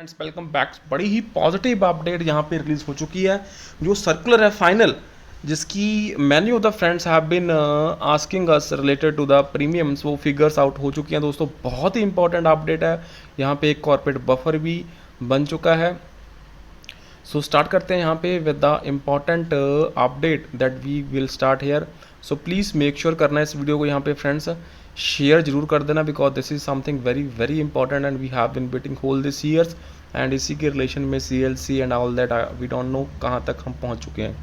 Friends welcome back. बड़ी ही positive update यहाँ पे रिलीज हो चुकी है। जो सर्कुलर है फाइनल, जिसकी many of the friends have been asking us related to the premiums, वो फिगर्स आउट हो चुकी हैं दोस्तों। बहुत ही इंपॉर्टेंट अपडेट है। यहाँ पे एक कॉर्पोरेट बफर भी बन चुका है। सो स्टार्ट करते हैं यहाँ पे with the important update that we will start here. So please make sure करना है इस वीडियो को यहाँ पे फ्रेंड्स शेयर जरूर कर देना, because this is something very very important and we have been waiting whole this years. And इसी के रिलेशन में CLC and all that we don't know कहाँ तक हम पहुँच चुके हैं।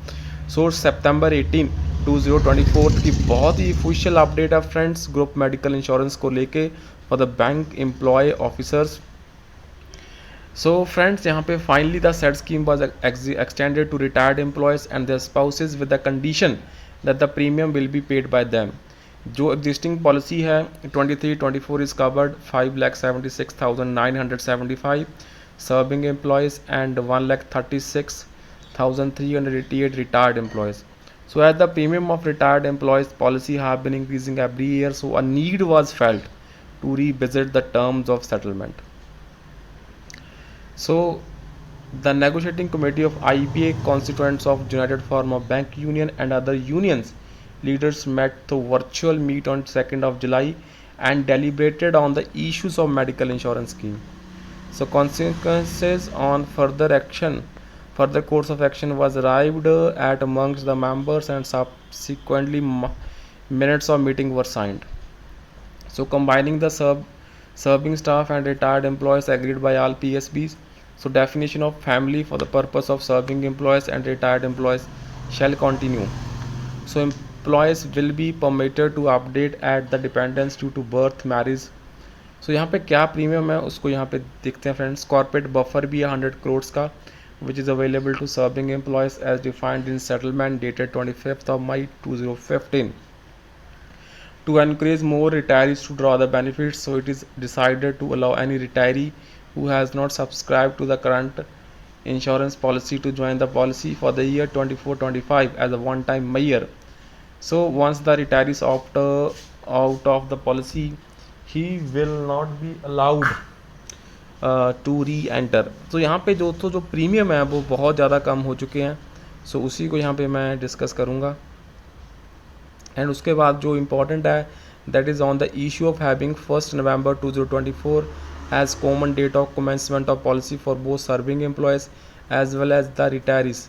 सो सितंबर 18 2024 की बहुत ही ऑफिशियल अपडेट है फ्रेंड्स, ग्रुप मेडिकल इंश्योरेंस को लेके for the bank employ officers. So friends यहाँ पे finally the set scheme was extended to retired employees and their spouses with the condition that the premium will be paid by them. जो existing policy है 23-24 is covered 5,76,975 serving employees and 1,36,388 retired employees. So as the premium of retired employees policy have been increasing every year, so a need was felt to revisit the terms of settlement. So the negotiating committee of IPA constituents of United Forum of Bank Union and other unions leaders met to virtual meet on 2nd of July and deliberated on the issues of medical insurance scheme. So consequences on further course of action was arrived at amongst the members and subsequently minutes of meeting were signed. So combining the serving staff and retired employees agreed by all PSBs. So definition of family for the purpose of serving employees and retired employees shall continue. So employees will be permitted to update at the dependents due to birth, marriage. So यहाँ पे क्या premium है उसको यहाँ पे देखते हैं friends. Corporate buffer भी है 100 करोड़ का, which is available to serving employees as defined in settlement dated 25th of May 2015. To encourage more retirees to draw the benefits, so it is decided to allow any retiree who has not subscribed to the current insurance policy to join the policy for the year 24-25 as a one-time measure. So once the retirees opt out of the policy, he will not be allowed to re-enter. तो यहाँ पे जो premium है वो बहुत ज़्यादा कम हो चुके हैं। सो उसी को यहाँ पे मैं डिस्कस करूँगा। एंड उसके बाद जो इम्पोर्टेंट है that is on the issue of having 1 November 2024 as common date of commencement of policy for both serving employees as well as the retirees.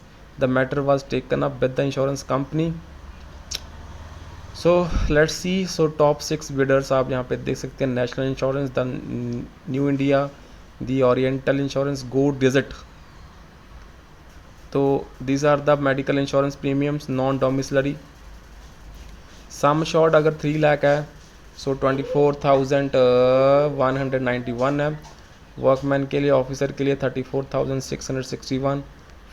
The matter was taken up with the insurance company. So let's see. So top 6 bidders आप यहाँ पे देख सकते हैं। National insurance, the new India, the oriental insurance, go digit. तो these are the medical insurance premiums non domiciliary. Sum short अगर 3 लाख है सो 24,191 है। वर्कमैन के लिए, ऑफिसर के लिए 34,661,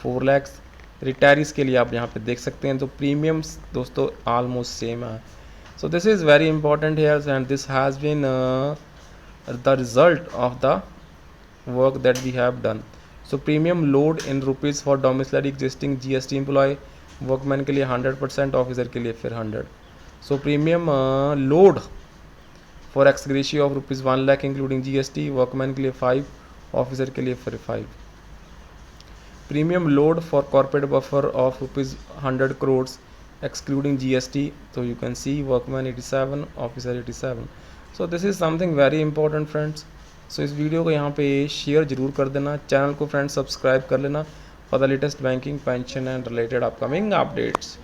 4 लैक्स। रिटायरीज के लिए आप यहाँ पे देख सकते हैं। तो प्रीमियम्स दोस्तों ऑलमोस्ट सेम है। So this is very important here and this has been the result of the work that we have done. So premium load in rupees for domiciliary existing GST employ, workman के लिए 100%, officer के लिए फिर 100। So premium load for ex gratia of rupees 1 lakh including GST, workman के लिए 5, officer के लिए फिर 5। Premium load for corporate buffer of rupees 100 crores excluding GST, तो you can see workman 87, officer 87। So this is something very important friends. सो इस video को यहाँ पे शेयर जरूर कर देना, चैनल को फ्रेंड्स सब्सक्राइब कर लेना for the latest banking, pension and related upcoming updates.